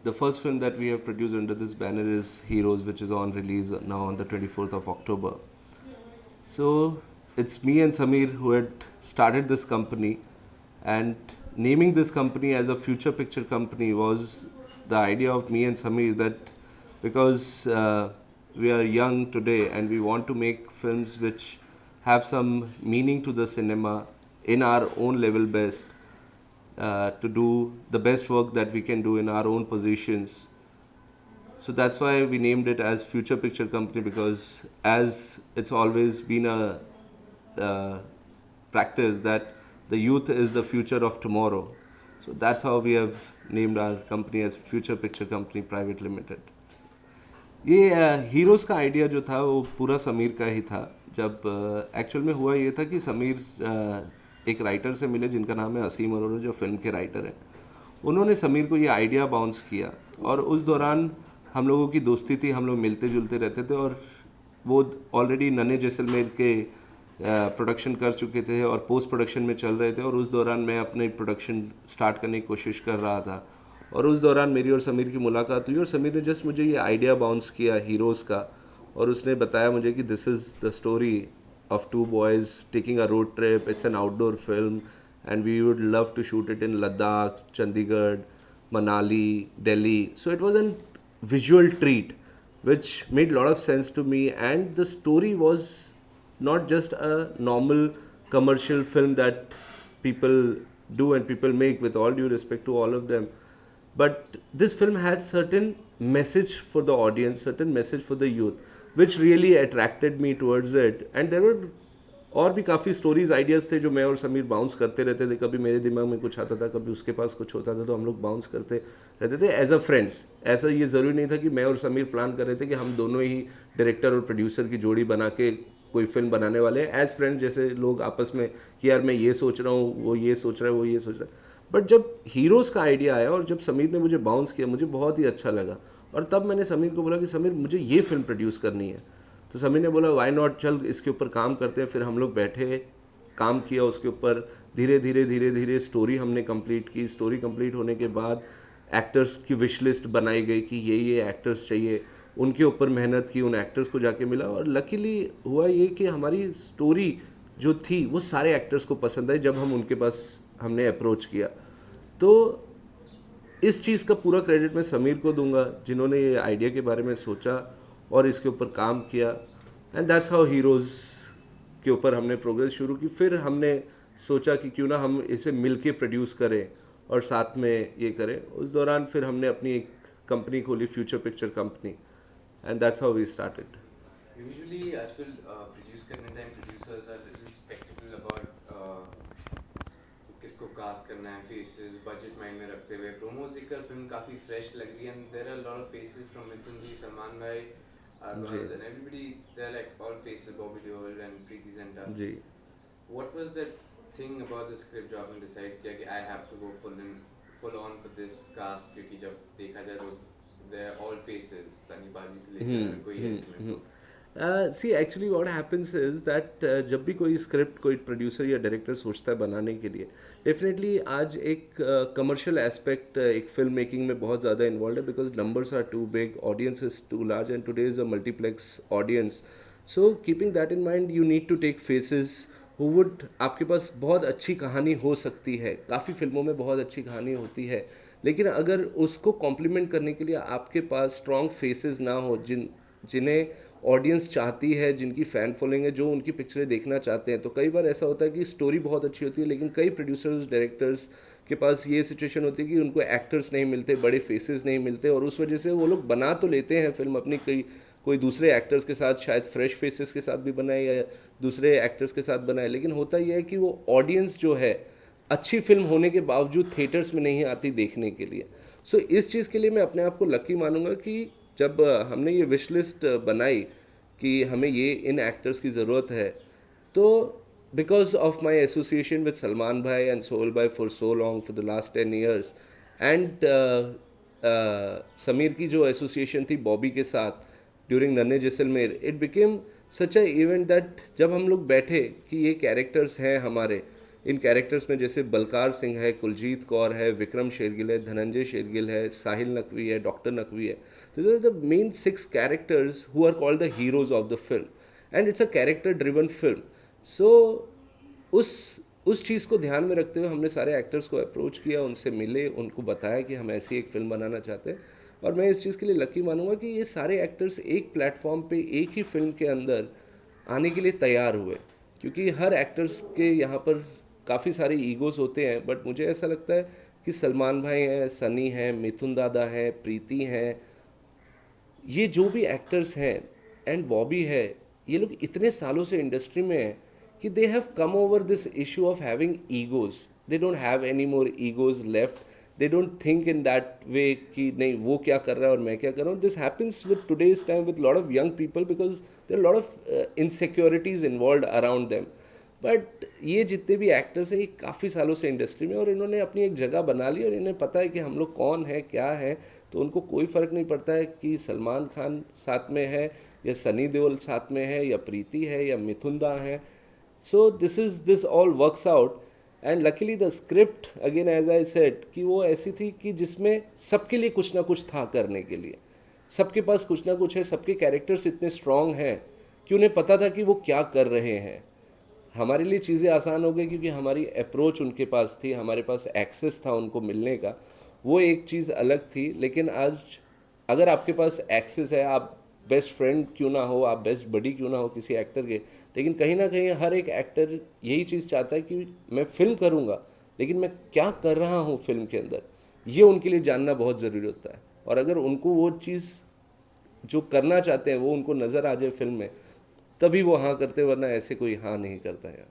the first film that we have produced under this banner is Heroes, which is on release now on the 24th of October. So it's me and Samir who had started this company, and naming this company as a future picture company was the idea of me and Samir, that because we are young today and we want to make films which have some meaning to the cinema in our own level best, to do the best work that we can do in our own positions. So that's why we named it as Future Picture Company, because as it's always been a practice that the youth is the future of tomorrow. So that's how we have named our company as Future Picture Company Private Limited. ये heroes का idea जो था वो पूरा समीर का ही था. जब actual में हुआ ये था कि समीर एक राइटर से मिले जिनका नाम है असीम अरोड़ा, जो फिल्म के राइटर हैं. उन्होंने समीर को ये आइडिया बाउंस किया और उस दौरान हम लोगों की दोस्ती थी, हम लोग मिलते जुलते रहते थे और वो ऑलरेडी नन्हे जैसलमेर के प्रोडक्शन कर चुके थे और पोस्ट प्रोडक्शन में चल रहे थे, और उस दौरान मैं अपने प्रोडक्शन स्टार्ट करने की कोशिश कर रहा था. और उस दौरान मेरी और समीर की मुलाकात हुई और समीर ने जस्ट मुझे ये आइडिया बाउंस किया हीरोज़ का, और उसने बताया मुझे कि this is the story of two boys taking a road trip. It's an outdoor film and we would love to shoot it in Ladakh, Chandigarh, Manali, Delhi. So it was a visual treat which made a lot of sense to me, and the story was not just a normal commercial film that people do and people make, with all due respect to all of them. But this film had certain message for the audience, certain message for the youth, which really attracted me towards it. And there were और भी काफ़ी stories ideas थे जो मैं और Sameer bounce करते रहते थे. कभी मेरे दिमाग में कुछ आता था, कभी उसके पास कुछ होता था, तो हम लोग बाउंस करते रहते थे एज अ फ्रेंड्स. ऐसा ये ज़रूरी नहीं था कि मैं और समीर प्लान कर रहे थे कि हम दोनों ही डायरेक्टर और प्रोड्यूसर की जोड़ी बना के कोई फिल्म बनाने वाले हैं. एज फ्रेंड्स जैसे लोग आपस में कि यार मैं ये सोच रहा हूँ, वो ये सोच रहा है, वो ये सोच रहा है. बट जब हीरोज़ का आइडिया आया और जब समीर ने मुझे बाउंस किया, मुझे बहुत ही अच्छा लगा. और तब मैंने समीर को बोला कि समीर मुझे ये फिल्म प्रोड्यूस करनी है. तो समीर ने बोला वाई नॉट, चल इसके ऊपर काम करते हैं. फिर हम लोग बैठे, काम किया उसके ऊपर. धीरे धीरे स्टोरी हमने कंप्लीट की. स्टोरी कंप्लीट होने के बाद एक्टर्स की विश लिस्ट बनाई गई कि ये एक्टर्स चाहिए. उनके ऊपर मेहनत की, उन एक्टर्स को जाके मिला, और लकीली हुआ ये कि हमारी स्टोरी जो थी वो सारे एक्टर्स को पसंद आई जब हम उनके पास हमने अप्रोच किया. तो इस चीज़ का पूरा क्रेडिट मैं समीर को दूंगा जिन्होंने ये आइडिया के बारे में सोचा और इसके ऊपर काम किया. एंड दैट्स हाउ हीरोज़ के ऊपर हमने प्रोग्रेस शुरू की. फिर हमने सोचा कि क्यों ना हम इसे मिल के प्रोड्यूस करें और साथ में ये करें. उस दौरान फिर हमने अपनी एक कंपनी खोली, future picture company, and that's how we started. Usually आजकल प्रोड्यूस करने time producers are little sceptical about किसको कास्ट करना है, फेसेस, बजट माइंड में रखते हुए. प्रोमोज देखकर फिल्म काफ़ी फ्रेश लग रही है and there are lot of faces from Mithun ji, Salman भाई, and everybody, they're like all faces, Bobby Deol and Preeti Zinta. Ji. What was that thing about the script जो आपने decide किया कि I have to go full on for this cast, क्योंकि जब देखा जाए तो they're all faces, सनी बाजी से लेकर कोई है इसमें तो. See actually what happens is that जब भी कोई स्क्रिप्ट कोई प्रोड्यूसर या डायरेक्टर सोचता है बनाने के लिए, डेफिनेटली आज एक कमर्शियल एस्पेक्ट एक फिल्म मेकिंग में बहुत ज़्यादा इन्वॉल्व है, because numbers are too big, audience is too large, and today is a multiplex audience. So keeping that in mind you need to take faces who would, आपके पास बहुत अच्छी कहानी हो सकती है, काफ़ी फिल्मों में बहुत अच्छी कहानी होती है, लेकिन अगर उसको कॉम्प्लीमेंट करने के लिए आपके पास स्ट्रॉन्ग फेसेस ना हो जिन्हें ऑडियंस चाहती है, जिनकी फ़ैन फॉलोइंग है, जो उनकी पिक्चरें देखना चाहते हैं, तो कई बार ऐसा होता है कि स्टोरी बहुत अच्छी होती है लेकिन कई प्रोड्यूसर्स डायरेक्टर्स के पास ये सिचुएशन होती है कि उनको एक्टर्स नहीं मिलते, बड़े फेसेस नहीं मिलते, और उस वजह से वो लोग बना तो लेते हैं फिल्म अपनी कोई दूसरे एक्टर्स के साथ, शायद फ्रेश फेसेस के साथ भी बनाए या दूसरे एक्टर्स के साथ बनाए, लेकिन होता यह है कि वो ऑडियंस जो है अच्छी फिल्म होने के बावजूद थिएटर्स में नहीं आती देखने के लिए. सो इस चीज़ के लिए मैं अपने आप को लकी मानूंगा कि जब हमने ये विश लिस्ट बनाई कि हमें ये इन एक्टर्स की ज़रूरत है, तो because of my association with Salman भाई एंड सोहेल भाई for so long, for the last 10 years, and Sameer की जो एसोसिएशन थी बॉबी के साथ ड्यूरिंग नन्हे Jaisalmer, it became such a event that जब हम लोग बैठे कि ये कैरेक्टर्स हैं हमारे, इन कैरेक्टर्स में जैसे बलकार सिंह है, कुलजीत कौर है, विक्रम शेरगिल है, धनंजय शेरगिल है, साहिल नकवी है, डॉक्टर नकवी है. These are the main 6 characters who are called the heroes of the film. And it's a character driven film. So उस चीज़ को ध्यान में रखते हुए हमने सारे एक्टर्स को अप्रोच किया, उनसे मिले, उनको बताया कि हम ऐसी एक फ़िल्म बनाना चाहते हैं. और मैं इस चीज़ के लिए लकी मानूंगा कि ये सारे एक्टर्स एक प्लेटफॉर्म पे एक ही फिल्म के अंदर आने के लिए तैयार हुए. क्योंकि हर एक्टर्स के यहाँ पर काफ़ी सारे ईगोज़ होते हैं, बट मुझे ऐसा लगता है कि सलमान भाई हैं, सनी हैं, मिथुन दादा हैं, प्रीति हैं, ये जो भी एक्टर्स हैं, एंड बॉबी है, ये लोग इतने सालों से इंडस्ट्री में हैं कि they have come over this issue of having egos. They don't have any more egos left. They don't think in that way कि नहीं वो क्या कर रहा है और मैं क्या कर रहा हूँ. This happens with today's time with lot of young people because there lot of insecurities involve around them. But ये जितने भी एक्टर्स हैं ये काफ़ी सालों से इंडस्ट्री में, और इन्होंने अपनी एक जगह बना ली और इन्हें पता है कि हम लोग कौन है, क्या है. तो उनको कोई फ़र्क नहीं पड़ता है कि सलमान खान साथ में है या सनी देओल साथ में है या प्रीति है या मिथुन दा है. So this all works out. And luckily the script again as I said कि वो ऐसी थी कि जिसमें सबके लिए कुछ ना कुछ था करने के लिए. सबके पास कुछ ना कुछ है, सबके कैरेक्टर्स इतने स्ट्रॉन्ग हैं कि उन्हें पता था कि वो क्या कर रहे हैं. हमारे लिए चीज़ें आसान हो गई क्योंकि हमारी अप्रोच उनके पास थी, हमारे पास एक्सेस था उनको मिलने का. वो एक चीज़ अलग थी. लेकिन आज अगर आपके पास एक्सेस है, आप बेस्ट फ्रेंड क्यों ना हो, आप बेस्ट बडी क्यों ना हो किसी एक्टर के, लेकिन कहीं ना कहीं हर एक एक्टर यही चीज़ चाहता है कि मैं फिल्म करूँगा लेकिन मैं क्या कर रहा हूँ फिल्म के अंदर, ये उनके लिए जानना बहुत ज़रूरी होता है. और अगर उनको वो चीज़ जो करना चाहते हैं वो उनको नज़र आ जाए फिल्म में, तभी वो हाँ करते, वरना ऐसे कोई हाँ नहीं करता है.